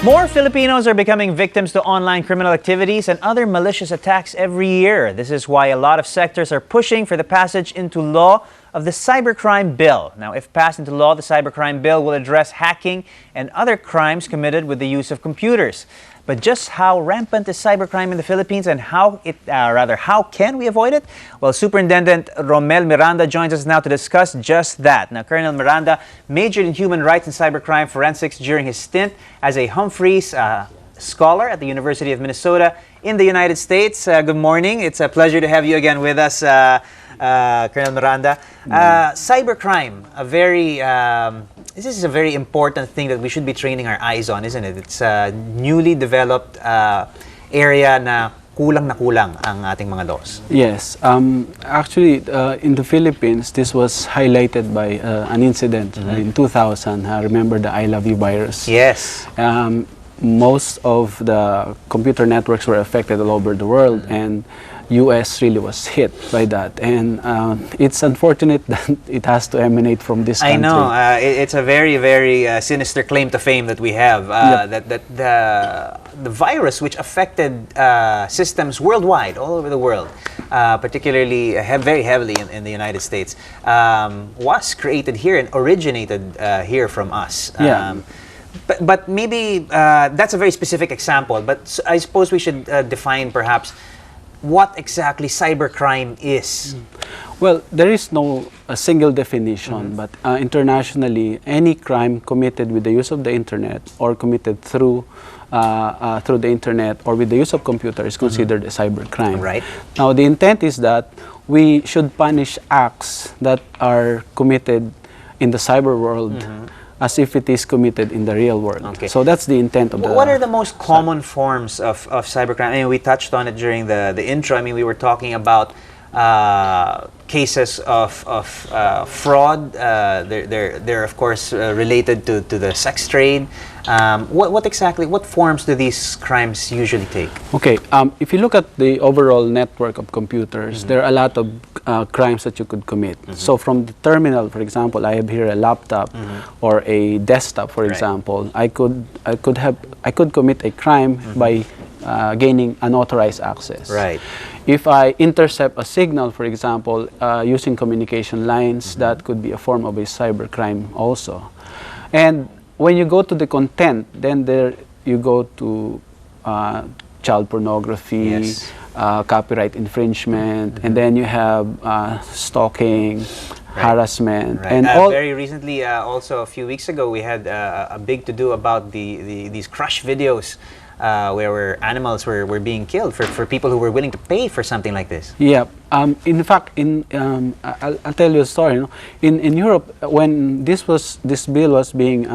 More Filipinos are becoming victims to online criminal activities and other malicious attacks every year. This is why a lot of sectors are pushing for the passage into law of the Cybercrime Bill. Now, if passed into law, the Cybercrime Bill will address hacking and other crimes committed with the use of computers. But just how rampant is cybercrime in the Philippines and how can we avoid it? Well, Superintendent Romel Miranda joins us now to discuss just that. Now, Colonel Miranda majored in human rights and cybercrime forensics during his stint as a Humphreys Scholar at the University of Minnesota in the United States. Good morning. It's a pleasure to have you again with us, Colonel Miranda. Cybercrime, this is a very important thing that we should be training our eyes on, isn't it? It's a newly developed area na kulang ang ating mga laws. Yes. Actually, in the Philippines, this was highlighted by an incident in 2000. Remember the I Love You virus? Yes. Most of the computer networks were affected all over the world, and US really was hit by that, and it's unfortunate that it has to emanate from this country. I know, it's a very, very sinister claim to fame that we have, that the virus which affected systems worldwide, all over the world, particularly very heavily in the United States, was created here and originated here from us. But maybe that's a very specific example, but I suppose we should define perhaps what exactly cybercrime is. Well, there is no single definition, but internationally, any crime committed with the use of the internet or committed through the internet or with the use of computer is considered a cybercrime. Right. Now, the intent is that we should punish acts that are committed in the cyber world as if it is committed in the real world. Okay. So that's the intent of the... What are the most common forms of cybercrime? I mean, we touched on it during the intro. I mean, we were talking about cases of fraud. They're of course related to the sex trade. What forms do these crimes usually take? Okay, if you look at the overall network of computers, there are a lot of crimes that you could commit. So from the terminal, for example, I have here a laptop or a desktop, for example. I could commit a crime by gaining unauthorized access. Right. If I intercept a signal, for example, using communication lines, that could be a form of a cybercrime also. And when you go to the content, then there you go to child pornography, copyright infringement, and then you have stalking, harassment, and very recently, also a few weeks ago, we had a big to-do about these crush videos where animals were being killed for people who were willing to pay for something like this. Yeah. In fact, I'll tell you a story. You know? In Europe, when this bill was being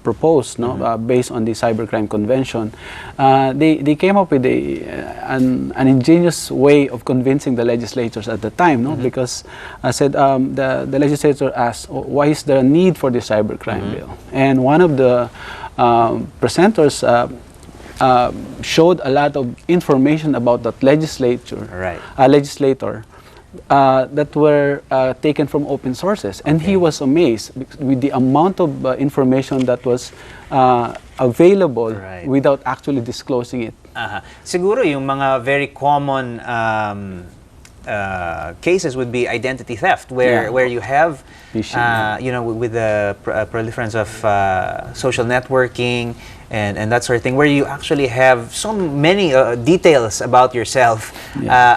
proposed, based on the Cybercrime Convention, they came up with an ingenious way of convincing the legislators at the time, because I said the legislator asked, why is there a need for the Cybercrime bill? And one of the presenters showed a lot of information about that legislator that were taken from open sources, and he was amazed with the amount of information that was available without actually disclosing it. Siguro yung mga very common cases would be identity theft, where you have with the proliferance of social networking and that sort of thing, where you actually have so many details about yourself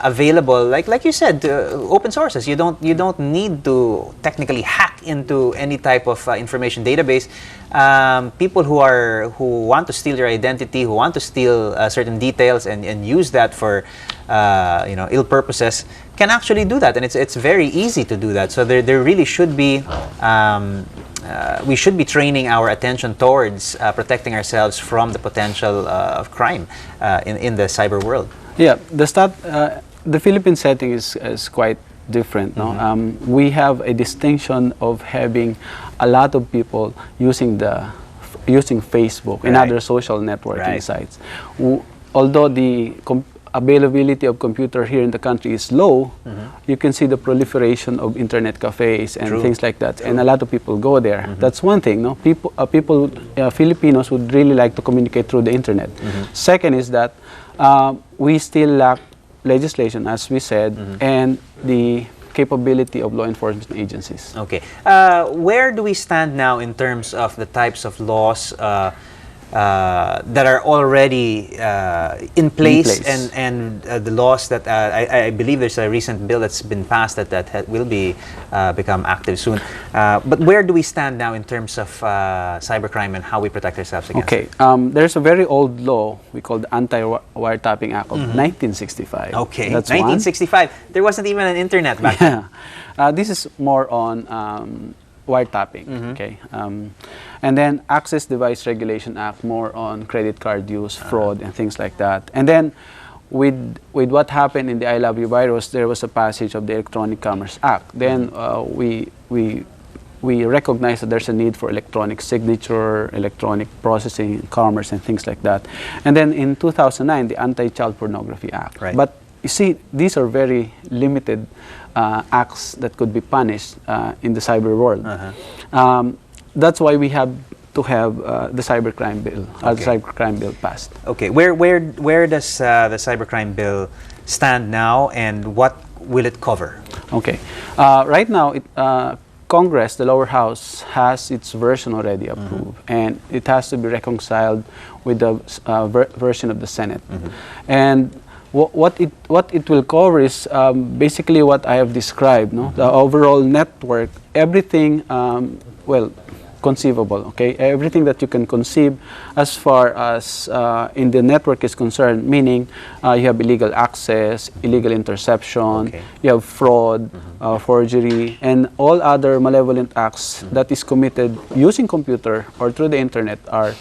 available, like you said, open sources. You don't need to technically hack into any type of information database. People who want to steal your identity, who want to steal certain details and use that for ill purposes, can actually do that, and it's very easy to do that. So there really should be we should be training our attention towards protecting ourselves from the potential of crime in the cyber world. Yeah, the Philippine setting is quite different. No? We have a distinction of having a lot of people using using Facebook and other social networking sites. Although availability of computer here in the country is low, you can see the proliferation of internet cafes and things like that, and a lot of people go there. That's one thing. No, Filipinos would really like to communicate through the internet. Second is that we still lack legislation, as we said, and the capability of law enforcement agencies. Okay. Where do we stand now in terms of the types of laws that are already in place. And the laws that I believe there's a recent bill that's been passed that will be become active soon. But where do we stand now in terms of cybercrime and how we protect ourselves against it? There's a very old law we call the Anti-Wiretapping Act of 1965. Okay, that's 1965. There wasn't even an internet back then. This is more on wiretapping, okay, and then Access Device Regulation Act, more on credit card use, fraud, and things like that. And then with what happened in the I Love You virus, there was a passage of the Electronic Commerce Act. Then we recognize that there's a need for electronic signature, electronic processing, commerce, and things like that. And then in 2009, the Anti-Child Pornography Act. Right. But you see, these are very limited acts that could be punished in the cyber world. That's why we have to have the cybercrime bill, the cybercrime bill passed. Okay, where does the cybercrime bill stand now, and what will it cover? Okay, right now, Congress, the lower house, has its version already approved, and it has to be reconciled with the version of the Senate. And what it will cover is basically what I have described, no? The overall network, everything, conceivable, okay? Everything that you can conceive as far as in the network is concerned, meaning you have illegal access, illegal interception, you have fraud, forgery, and all other malevolent acts that is committed using computer or through the internet are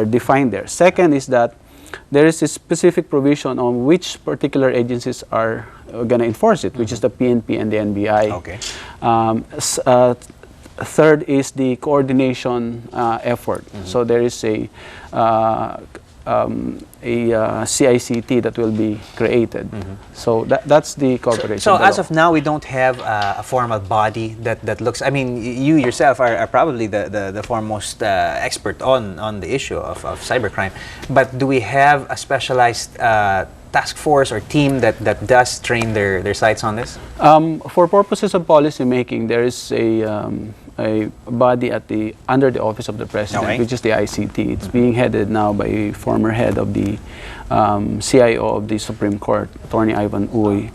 defined there. Second is that there is a specific provision on which particular agencies are going to enforce it, which is the PNP and the NBI. Okay. Third is the coordination effort. So there is a CICT that will be created. So that's the cooperation. So as of now, we don't have a formal body that looks. I mean, you yourself are probably the foremost expert on the issue of cybercrime. But do we have a specialized task force or team that does train their sites on this? For purposes of policy making, there is a body under the office of the president, which is the ICT. It's being headed now by a former head of the CIO of the Supreme Court, Attorney Ivan Uy,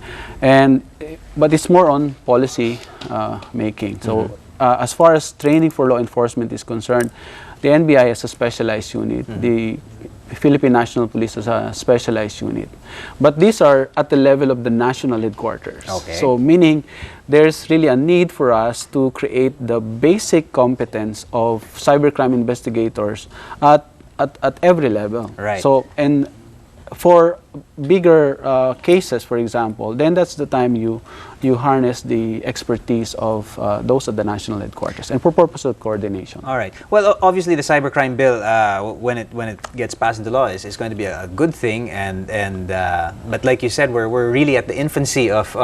but it's more on policy making. So as far as training for law enforcement is concerned, the NBI has a specialized unit. The Philippine National Police has a specialized unit. But these are at the level of the national headquarters. Okay. So meaning there's really a need for us to create the basic competence of cybercrime investigators at every level. Right. So, and for bigger cases, for example, then that's the time you harness the expertise of those at the national headquarters, and for purpose of coordination. All right. Well, obviously, the cybercrime bill, when it gets passed into law, is going to be a good thing. But like you said, we're really at the infancy of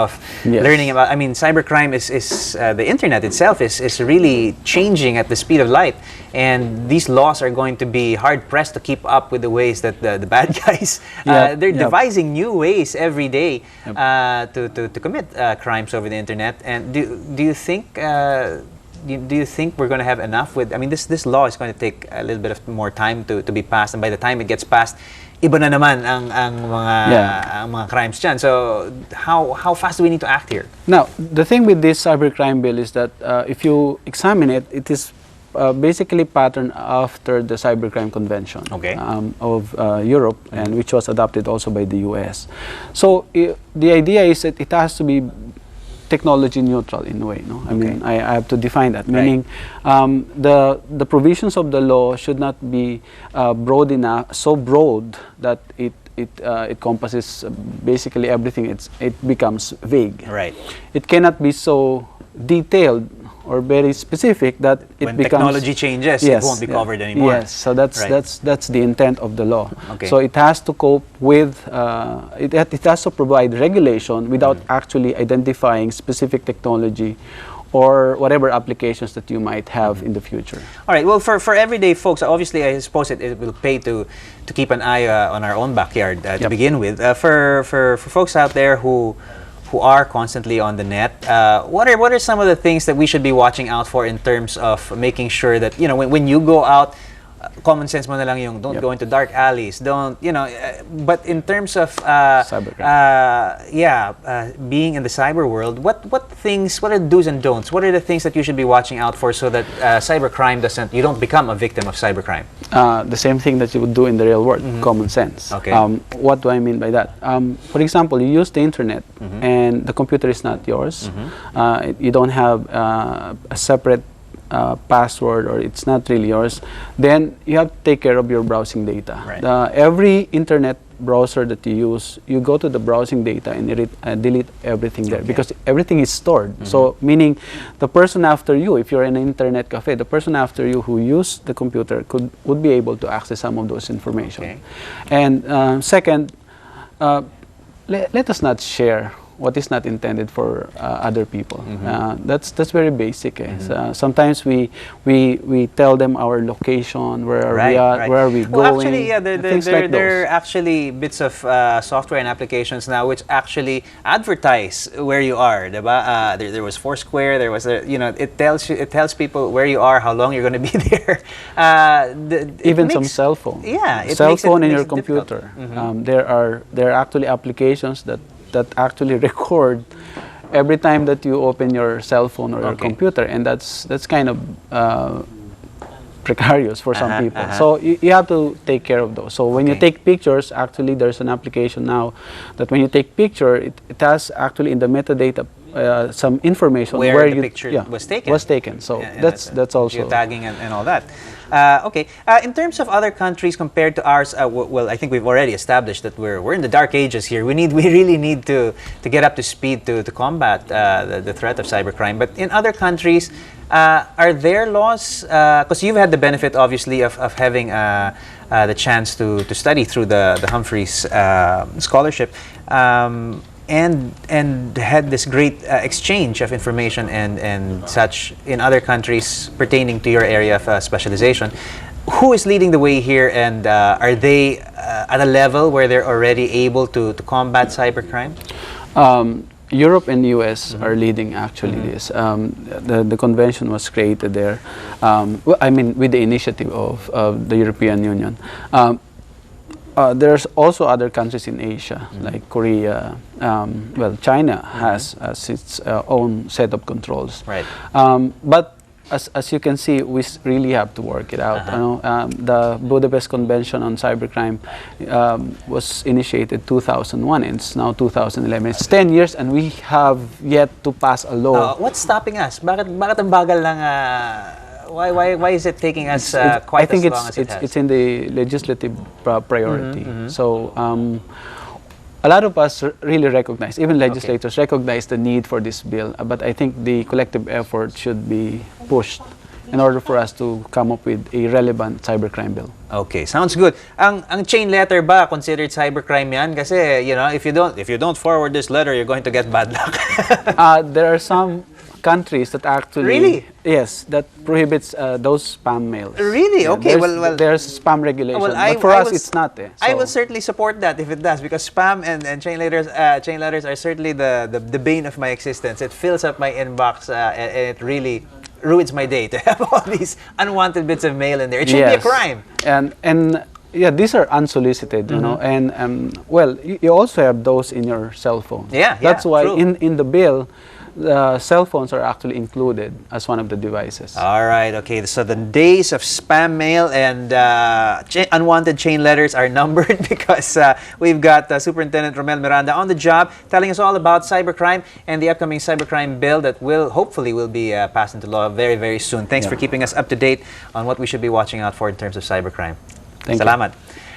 learning about. I mean, cybercrime is the internet itself is really changing at the speed of light, and these laws are going to be hard pressed to keep up with the ways that the bad guys they're devising new ways every day to commit crimes over the internet. And do you think we're going to have enough with? I mean, this law is going to take a little bit of more time to be passed, and by the time it gets passed, iba na naman ang mga crimes dyan. So how fast do we need to act here? Now, the thing with this cybercrime bill is that if you examine it, it is basically patterned after the Cybercrime Convention of Europe, and which was adopted also by the US. So the idea is that it has to be technology neutral in a way. No, I mean I have to define that. Meaning, the provisions of the law should not be broad enough, so broad that it encompasses basically everything. It becomes vague. Right. It cannot be so detailed or very specific that it When becomes technology changes, it won't be covered anymore. Yes, so that's Right. that's the intent of the law. Okay. So it has to cope with it has to provide regulation without actually identifying specific technology or whatever applications that you might have in the future. All right. Well, for everyday folks, obviously, I suppose it will pay to keep an eye on our own backyard to Yep. begin with. For folks out there who are constantly on the net, what are some of the things that we should be watching out for in terms of making sure that, you know, when you go out, common sense mo na lang yung don't Yep. go into dark alleys, don't, you know, but in terms of Cybercrime. being in the cyber world, what are the do's and don'ts? What are the things that you should be watching out for so that cybercrime you don't become a victim of cybercrime? The same thing that you would do in the real world, common sense. Okay. What do I mean by that? For example, you use the internet and the computer is not yours. You don't have a separate password, or it's not really yours, then you have to take care of your browsing data. Right. Every internet browser that you use, you go to the browsing data and delete everything there, because everything is stored. So meaning the person after you, if you're in an internet cafe, the person after you who used the computer would be able to access some of those information. Okay. And second, let us not share what is not intended for other people. That's very basic. Sometimes we tell them our location, where are we at, where are we going. Well, actually, yeah, things like there are those. actually bits of software and applications now which actually advertise where you are. Diba? There was Foursquare. There was it tells people where you are, how long you're going to be there. Even some cell phone. Yeah, cell phone in your makes it difficult. computer. There are actually applications that actually record every time that you open your cell phone or your computer, and that's kind of precarious for some people. So you have to take care of those. So when you take pictures, actually there's an application now that when you take picture, it has actually in the metadata some information where the picture was taken. So that's also geotagging and all that. Okay. In terms of other countries compared to ours, well, I think we've already established that we're in the dark ages here. We really need to get up to speed to combat the threat of cybercrime. But in other countries, are there laws? Because you've had the benefit, obviously, of having the chance to study through the Humphreys scholarship. And had this great exchange of information and such in other countries pertaining to your area of specialization. Who is leading the way here, and are they at a level where they're already able to combat cybercrime? Europe and US are leading actually this. The convention was created there. Well, I mean, with the initiative of the European Union. There's also other countries in Asia, like Korea. Well, China has its own set of controls. Right. But as you can see, we really have to work it out. You know, the Budapest Convention on Cybercrime was initiated 2001, and it's now 2011. It's 10 years, and we have yet to pass a law. What's stopping us? Bakit ang bagal lang? Why is it taking us quite as long as it has? It's in the legislative priority. So a lot of us really recognize, even legislators recognize the need for this bill. But I think the collective effort should be pushed in order for us to come up with a relevant cybercrime bill. Okay, sounds good. Ang chain letter ba considered cybercrime yan? Kasi you know, if you don't forward this letter, you're going to get bad luck. There are some countries that actually yes, that prohibits those spam mails. Really? Okay. Well, there's spam regulation, but for us it's not. I will certainly support that if it does, because spam and chain letters are certainly the bane of my existence. It fills up my inbox and it really ruins my day to have all these unwanted bits of mail in there. It should be a crime. And yeah, these are unsolicited, you know, and well, you also have those in your cell phone. Yeah, that's why true. in the bill, cell phones are actually included as one of the devices. All right, okay. So the days of spam mail and unwanted chain letters are numbered because we've got Superintendent Romel Miranda on the job telling us all about cybercrime and the upcoming cybercrime bill that hopefully will be passed into law very, very soon. Thanks for keeping us up to date on what we should be watching out for in terms of cybercrime. Thank Salamat. you.